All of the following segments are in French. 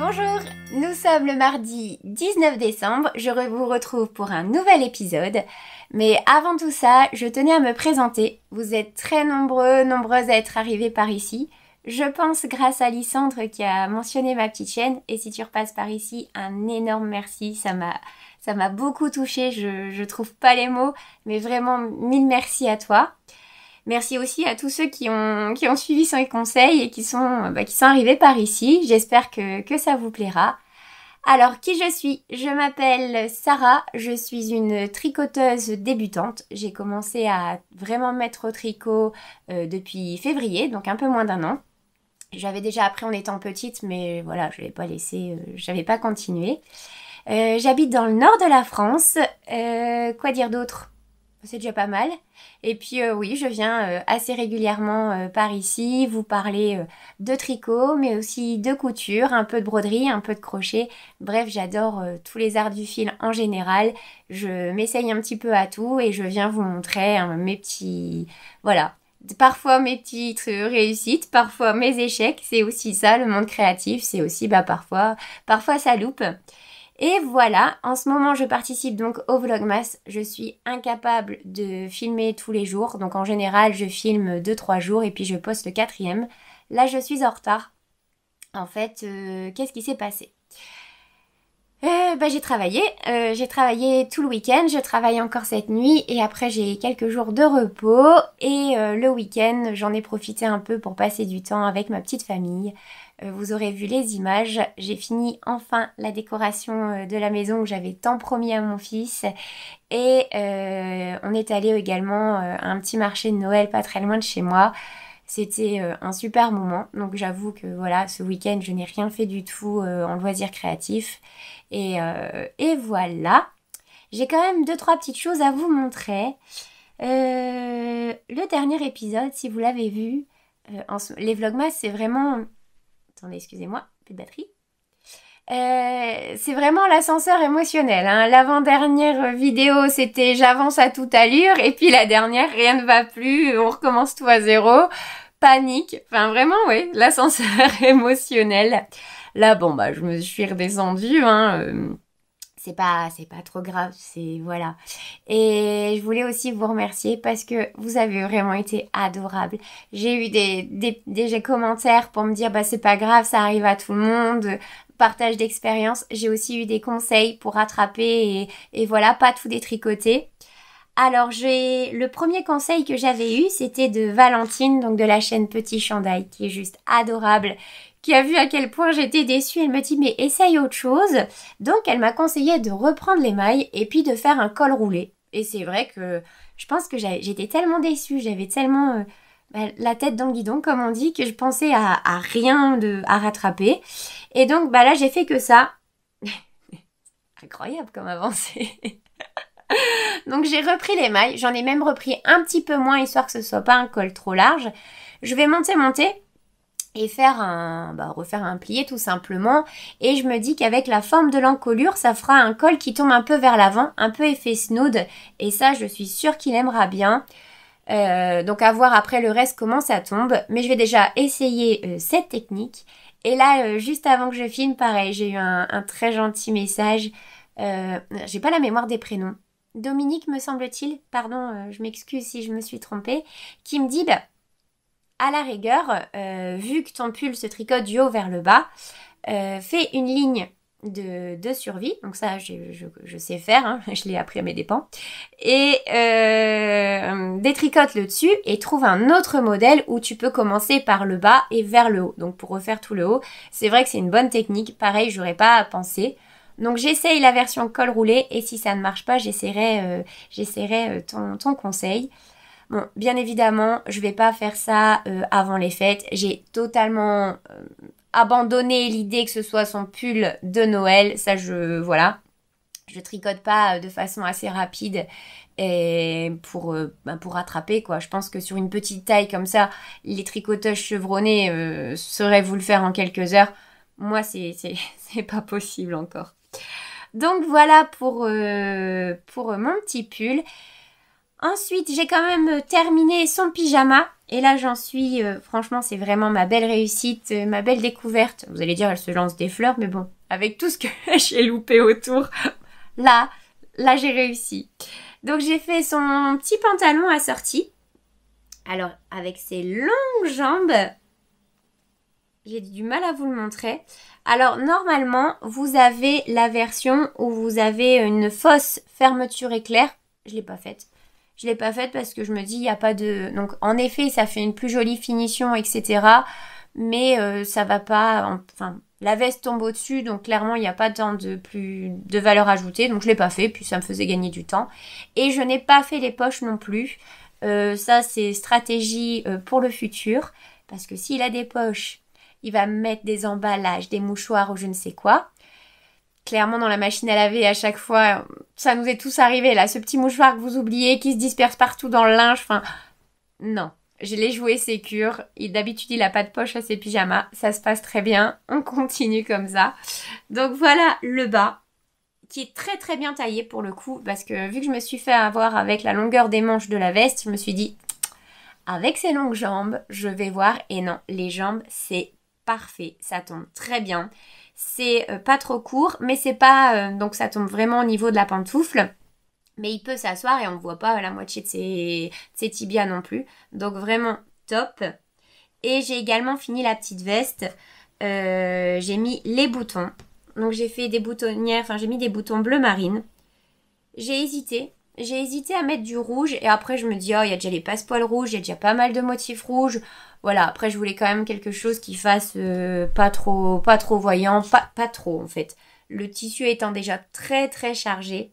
Bonjour, nous sommes le mardi 19 décembre, je vous retrouve pour un nouvel épisode. Mais avant tout ça, je tenais à me présenter. Vous êtes très nombreuses à être arrivés par ici. Je pense grâce à Lysandre qui a mentionné ma petite chaîne. Et si tu repasses par ici, un énorme merci, ça m'a beaucoup touchée, je trouve pas les mots, mais vraiment mille merci à toi. Merci aussi à tous ceux qui ont suivi son conseil et qui sont arrivés par ici. J'espère que ça vous plaira. Alors, qui je suis? Je m'appelle Sarah, je suis une tricoteuse débutante. J'ai commencé à vraiment me mettre au tricot depuis février, donc un peu moins d'un an. J'avais déjà appris en étant petite, mais voilà, je n'avais pas laissé, j'avais pas continué. J'habite dans le nord de la France. Quoi dire d'autre? C'est déjà pas mal. Et puis oui, je viens assez régulièrement par ici vous parler de tricot, mais aussi de couture, un peu de broderie, un peu de crochet. Bref, j'adore tous les arts du fil en général. Je m'essaye un petit peu à tout et je viens vous montrer mes petits... Voilà. Parfois mes petites réussites, parfois mes échecs. C'est aussi ça, le monde créatif. C'est aussi parfois ça loupe. Et voilà, en ce moment je participe donc au Vlogmas, je suis incapable de filmer tous les jours, donc en général je filme 2-3 jours et puis je poste le 4e. Là je suis en retard. En fait, qu'est-ce qui s'est passé? J'ai travaillé tout le week-end, je travaille encore cette nuit et après j'ai quelques jours de repos et le week-end j'en ai profité un peu pour passer du temps avec ma petite famille. Vous aurez vu les images, j'ai fini enfin la décoration de la maison que j'avais tant promis à mon fils et on est allé également à un petit marché de Noël pas très loin de chez moi. C'était un super moment, donc j'avoue que voilà, ce week-end je n'ai rien fait du tout en loisirs créatifs et voilà. J'ai quand même 2-3 petites choses à vous montrer. Le dernier épisode, si vous l'avez vu, les Vlogmas c'est vraiment... Attendez, excusez-moi, plus de batterie. C'est vraiment l'ascenseur émotionnel. Hein. L'avant-dernière vidéo, c'était j'avance à toute allure. Et puis la dernière, rien ne va plus, on recommence tout à zéro. Panique. Enfin, vraiment, oui, l'ascenseur émotionnel. Là, bon, je me suis redescendue. Hein, c'est pas trop grave, c'est voilà. Et je voulais aussi vous remercier parce que vous avez vraiment été adorables. J'ai eu des commentaires pour me dire c'est pas grave, ça arrive à tout le monde, partage d'expérience. J'ai aussi eu des conseils pour rattraper et voilà, pas tout détricoter. Alors le premier conseil que j'avais eu, c'était de Valentine, donc de la chaîne Petit Chandail, qui est juste adorable, qui a vu à quel point j'étais déçue. Elle me dit mais essaye autre chose. Donc elle m'a conseillé de reprendre les mailles et puis de faire un col roulé. Et c'est vrai que je pense que j'étais tellement déçue, j'avais tellement la tête dans le guidon comme on dit, que je pensais à rien à rattraper. Et donc là j'ai fait que ça. Incroyable comme avancée. Donc j'ai repris les mailles, j'en ai même repris un petit peu moins histoire que ce soit pas un col trop large. Je vais monter et faire refaire un plié tout simplement. Et je me dis qu'avec la forme de l'encolure, ça fera un col qui tombe un peu vers l'avant, un peu effet snood. Et ça, je suis sûre qu'il aimera bien. Donc à voir après le reste comment ça tombe. Mais je vais déjà essayer cette technique. Et là, juste avant que je filme, pareil, j'ai eu un très gentil message. J'ai pas la mémoire des prénoms. Dominique, me semble-t-il, pardon, je m'excuse si je me suis trompée, qui me dit, à la rigueur, vu que ton pull se tricote du haut vers le bas, fais une ligne de survie. Donc ça, je sais faire, hein, je l'ai appris à mes dépens. Et Donc détricote le dessus et trouve un autre modèle où tu peux commencer par le bas et vers le haut. Donc pour refaire tout le haut, c'est vrai que c'est une bonne technique. Pareil, j'aurais pas pensé. Donc j'essaye la version col roulé et si ça ne marche pas, j'essaierai ton conseil. Bon, bien évidemment, je vais pas faire ça avant les fêtes. J'ai totalement abandonné l'idée que ce soit son pull de Noël. Ça, voilà. Je tricote pas de façon assez rapide et pour rattraper quoi. Je pense que sur une petite taille comme ça, les tricotages chevronnés sauraient vous le faire en quelques heures. Moi, c'est pas possible encore. Donc voilà pour mon petit pull. Ensuite, j'ai quand même terminé son pyjama. Et là, j'en suis... franchement, c'est vraiment ma belle réussite, ma belle découverte. Vous allez dire, elle se lance des fleurs, mais bon, avec tout ce que j'ai loupé autour, là, j'ai réussi. Donc, j'ai fait son petit pantalon assorti. Alors, avec ses longues jambes, j'ai du mal à vous le montrer. Alors, normalement, vous avez la version où vous avez une fausse fermeture éclair. Je l'ai pas faite. Je l'ai pas faite parce que je me dis, il n'y a pas de... Donc, en effet, ça fait une plus jolie finition, etc. Mais ça va pas... Enfin, la veste tombe au-dessus, donc clairement, il n'y a pas tant de valeur ajoutée. Donc, je l'ai pas fait, puis ça me faisait gagner du temps. Et je n'ai pas fait les poches non plus. Ça, c'est stratégie pour le futur. Parce que s'il a des poches, il va me mettre des emballages, des mouchoirs ou je ne sais quoi. Clairement, dans la machine à laver, à chaque fois, ça nous est tous arrivé, là. Ce petit mouchoir que vous oubliez, qui se disperse partout dans le linge. Enfin, non. Je l'ai joué sécure. D'habitude, il n'a pas de poche à ses pyjamas. Ça se passe très bien. On continue comme ça. Donc voilà le bas, qui est très très bien taillé pour le coup. Parce que vu que je me suis fait avoir avec la longueur des manches de la veste, je me suis dit, avec ces longues jambes, je vais voir. Et non, les jambes, c'est parfait. Ça tombe très bien. C'est pas trop court, mais c'est pas... donc ça tombe vraiment au niveau de la pantoufle. Mais il peut s'asseoir et on ne voit pas la moitié de ses tibias non plus. Donc vraiment top. Et j'ai également fini la petite veste. J'ai mis les boutons. Donc j'ai fait des boutonnières, enfin j'ai mis des boutons bleu marine. J'ai hésité. J'ai hésité à mettre du rouge et après je me dis, oh il y a déjà les passepoils rouges, il y a déjà pas mal de motifs rouges. Voilà, après je voulais quand même quelque chose qui fasse pas trop voyant, pas trop en fait. Le tissu étant déjà très très chargé.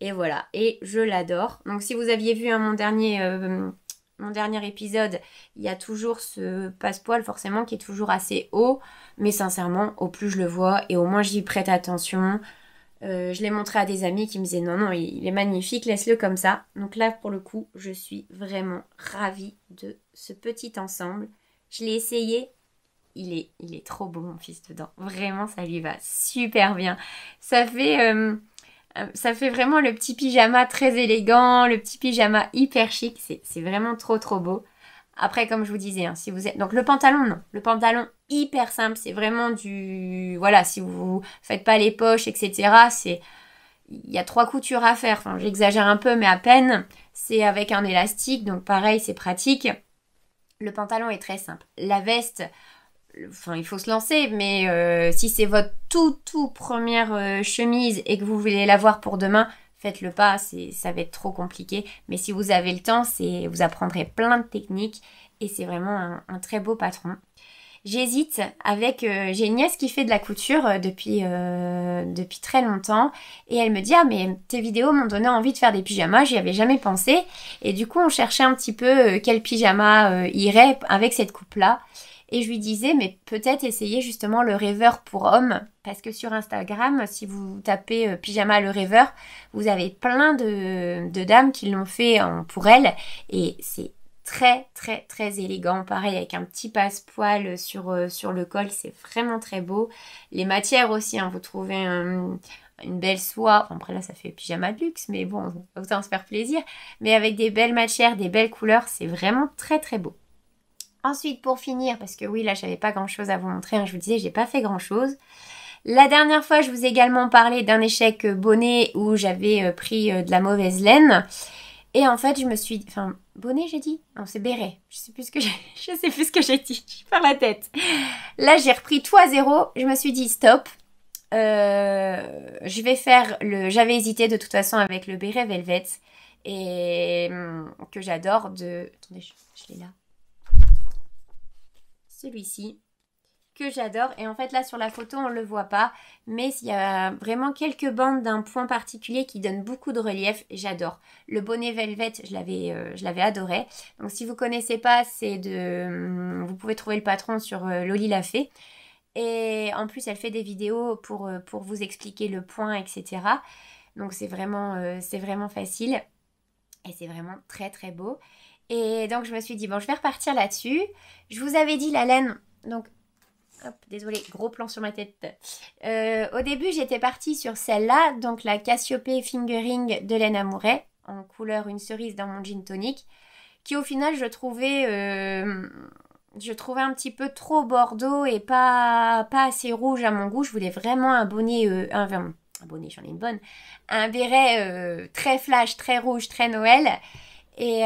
Et voilà, et je l'adore. Donc si vous aviez vu mon dernier épisode, il y a toujours ce passepoil forcément qui est toujours assez haut. Mais sincèrement, au plus je le vois et au moins j'y prête attention. Je l'ai montré à des amis qui me disaient non, il est magnifique, laisse-le comme ça. Donc là, pour le coup, je suis vraiment ravie de ce petit ensemble. Je l'ai essayé, il est trop beau mon fils dedans. Vraiment, ça lui va super bien. Ça fait vraiment le petit pyjama très élégant, le petit pyjama hyper chic. C'est vraiment trop trop beau. Après, comme je vous disais, hein, si vous êtes... Donc le pantalon, non. Le pantalon hyper simple, c'est vraiment du... Voilà, si vous faites pas les poches, etc. Il y a 3 coutures à faire. Enfin, j'exagère un peu, mais à peine. C'est avec un élastique, donc pareil, c'est pratique. Le pantalon est très simple. La veste, enfin, il faut se lancer, mais si c'est votre tout première chemise et que vous voulez l'avoir pour demain... Faites-le pas, ça va être trop compliqué. Mais si vous avez le temps, vous apprendrez plein de techniques et c'est vraiment un très beau patron. J'hésite avec... j'ai une nièce qui fait de la couture depuis très longtemps et elle me dit « Ah mais tes vidéos m'ont donné envie de faire des pyjamas, j'y avais jamais pensé. » Et du coup, on cherchait un petit peu quel pyjama irait avec cette coupe-là. Et je lui disais, mais peut-être essayer justement le rêveur pour homme. Parce que sur Instagram, si vous tapez pyjama le rêveur, vous avez plein de dames qui l'ont fait pour elles. Et c'est très très très élégant. Pareil avec un petit passepoil sur le col, c'est vraiment très beau. Les matières aussi, hein, vous trouvez une belle soie. Enfin, après là, ça fait pyjama de luxe, mais bon, autant se faire plaisir. Mais avec des belles matières, des belles couleurs, c'est vraiment très très beau. Ensuite, pour finir, parce que oui, là, j'avais pas grand-chose à vous montrer. Hein, je vous disais, j'ai pas fait grand-chose. La dernière fois, je vous ai également parlé d'un échec bonnet où j'avais pris de la mauvaise laine. Et en fait, je me suis... Enfin, bonnet, j'ai dit? Non, c'est béret. Je sais plus ce que j'ai dit. Je perds la tête. Là, j'ai repris tout à zéro. Je me suis dit, stop. Je vais faire le... J'avais hésité de toute façon avec le béret velvet. et que j'adore de... Attendez, je l'ai là. Celui-ci que j'adore. Et en fait, là, sur la photo, on ne le voit pas. Mais il y a vraiment quelques bandes d'un point particulier qui donnent beaucoup de relief. J'adore. Le bonnet Velvet, je l'avais adoré. Donc, si vous ne connaissez pas, vous pouvez trouver le patron sur Loli l'a fait. Et en plus, elle fait des vidéos pour vous expliquer le point, etc. Donc, c'est vraiment facile. Et c'est vraiment très, très beau. Et donc, je me suis dit, bon, je vais repartir là-dessus. Je vous avais dit la laine. Donc, hop, désolée, gros plan sur ma tête. Au début, j'étais partie sur celle-là. Donc, la Cassiopée Fingering de laine Amouret. En couleur une cerise dans mon jean tonic. Qui, au final, je trouvais un petit peu trop bordeaux et pas assez rouge à mon goût. Je voulais vraiment un bonnet, un bonnet, j'en ai une bonne. Un béret très flash, très rouge, très Noël. Et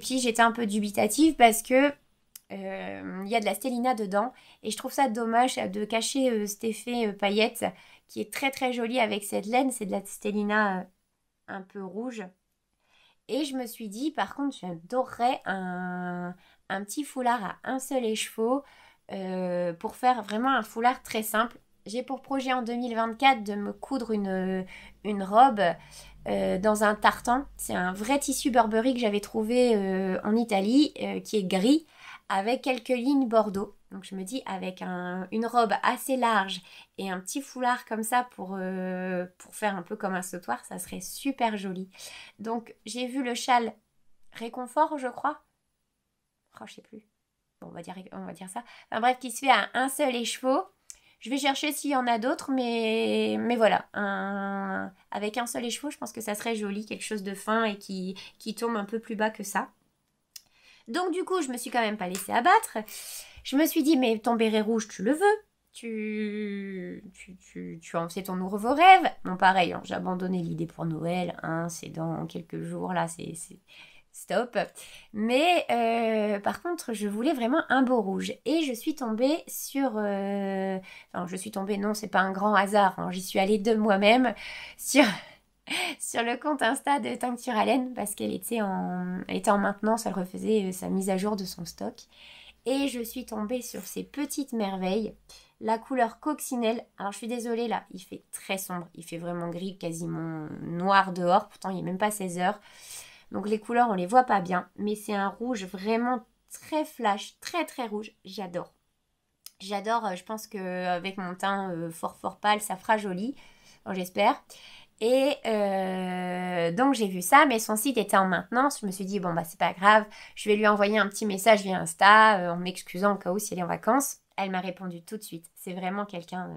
puis j'étais un peu dubitative parce que il y a de la stélina dedans et je trouve ça dommage de cacher cet effet paillette qui est très très joli avec cette laine. C'est de la stélina un peu rouge. Et je me suis dit, par contre, j'adorerais un petit foulard à un seul écheveau pour faire vraiment un foulard très simple. J'ai pour projet en 2024 de me coudre une robe dans un tartan. C'est un vrai tissu Burberry que j'avais trouvé en Italie qui est gris avec quelques lignes bordeaux. Donc je me dis avec une robe assez large et un petit foulard comme ça pour faire un peu comme un sautoir, ça serait super joli. Donc j'ai vu le châle Réconfort, je crois. Oh, je sais plus. Bon, on va dire ça. Enfin bref, qui se fait à un seul écheveau. Je vais chercher s'il y en a d'autres, mais voilà. Avec un seul écheveau, je pense que ça serait joli, quelque chose de fin et qui tombe un peu plus bas que ça. Donc du coup, je me suis quand même pas laissée abattre. Je me suis dit, mais ton béret rouge, tu le veux. Tu en fais ton nouveau rêve. Bon, pareil, hein, j'ai abandonné l'idée pour Noël. Hein, c'est dans quelques jours, là, c'est stop. Mais par contre, je voulais vraiment un beau rouge. Et je suis tombée sur... Enfin, je suis tombée, non, c'est pas un grand hasard. Hein, j'y suis allée de moi-même sur le compte Insta de Tincture Haleine parce qu'elle était en maintenance. Elle refaisait sa mise à jour de son stock. Et je suis tombée sur ces petites merveilles. La couleur coccinelle. Alors, je suis désolée, là, il fait très sombre. Il fait vraiment gris, quasiment noir dehors. Pourtant, il n'est même pas 16 heures. Donc les couleurs, on les voit pas bien. Mais c'est un rouge vraiment très flash, très très rouge. J'adore. J'adore, je pense qu'avec mon teint fort pâle, ça fera joli. Bon, j'espère. Et donc j'ai vu ça, mais son site était en maintenance. Je me suis dit, bon bah c'est pas grave. Je vais lui envoyer un petit message via Insta en m'excusant au cas où si elle est en vacances. Elle m'a répondu tout de suite. C'est vraiment quelqu'un...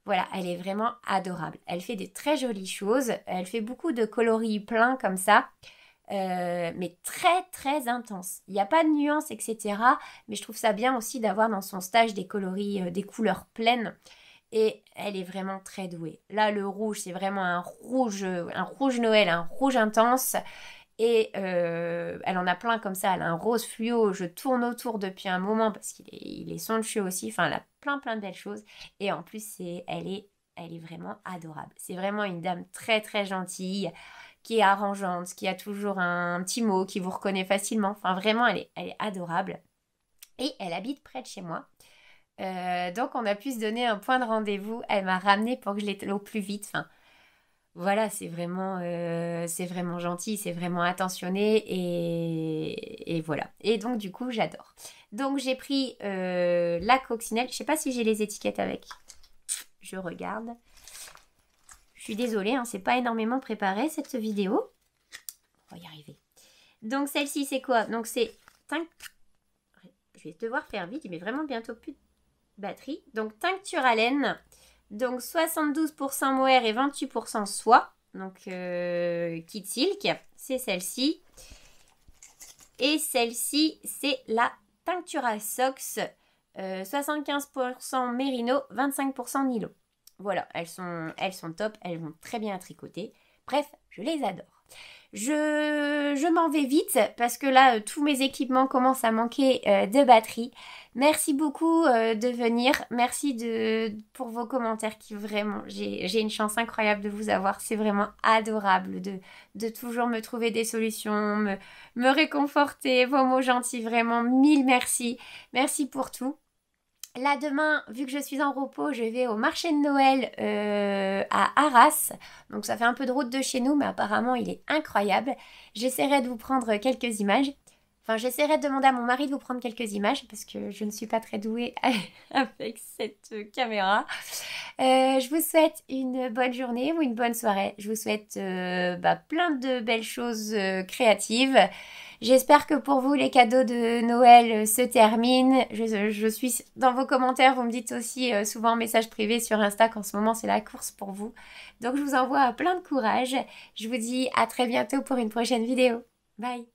Voilà, elle est vraiment adorable. Elle fait des très jolies choses. Elle fait beaucoup de coloris pleins comme ça. Mais très très intense. Il n'y a pas de nuances, etc. Mais je trouve ça bien aussi d'avoir dans son stage des coloris, des couleurs pleines. Et elle est vraiment très douée. Là, le rouge, c'est vraiment un rouge Noël, un rouge intense. Et elle en a plein comme ça. Elle a un rose fluo. Je tourne autour depuis un moment parce qu'il est somptueux aussi. Enfin, elle a plein de belles choses. Et en plus, elle est vraiment adorable. C'est vraiment une dame très très gentille, qui est arrangeante, qui a toujours un petit mot, qui vous reconnaît facilement. Enfin, vraiment, elle est adorable. Et elle habite près de chez moi. Donc, on a pu se donner un point de rendez-vous. Elle m'a ramenée pour que je l'aie au plus vite. Enfin, voilà, c'est vraiment gentil, c'est vraiment attentionné et voilà. Et donc, du coup, j'adore. Donc, j'ai pris la coccinelle. Je sais pas si j'ai les étiquettes avec. Je regarde. Je suis désolée, hein, c'est pas énormément préparé cette vidéo. On va y arriver. Donc, celle-ci, c'est quoi? Donc, c'est... Je vais devoir faire vite, il met vraiment bientôt plus de batterie. Donc, Tincture Haleine. Donc, 72% mohair et 28% soie. Donc, Kid Silk. C'est celle-ci. Et celle-ci, c'est la Tinctura Sox. 75% mérino, 25% nylon. Voilà, elles sont top. Elles vont très bien à tricoter. Bref, je les adore. Je m'en vais vite parce que là, tous mes équipements commencent à manquer de batterie. Merci beaucoup de venir. Merci pour vos commentaires qui vraiment, j'ai une chance incroyable de vous avoir. C'est vraiment adorable de toujours me trouver des solutions, me réconforter, vos mots gentils. Vraiment, mille merci. Merci pour tout. Là, demain, vu que je suis en repos, je vais au marché de Noël à Arras. Donc, ça fait un peu de route de chez nous, mais apparemment, il est incroyable. J'essaierai de vous prendre quelques images. Enfin, j'essaierai de demander à mon mari de vous prendre quelques images parce que je ne suis pas très douée avec cette caméra. Je vous souhaite une bonne journée ou une bonne soirée. Je vous souhaite plein de belles choses créatives. J'espère que pour vous, les cadeaux de Noël se terminent. Je suis dans vos commentaires. Vous me dites aussi souvent en message privé sur Insta qu'en ce moment, c'est la course pour vous. Donc, je vous envoie plein de courage. Je vous dis à très bientôt pour une prochaine vidéo. Bye!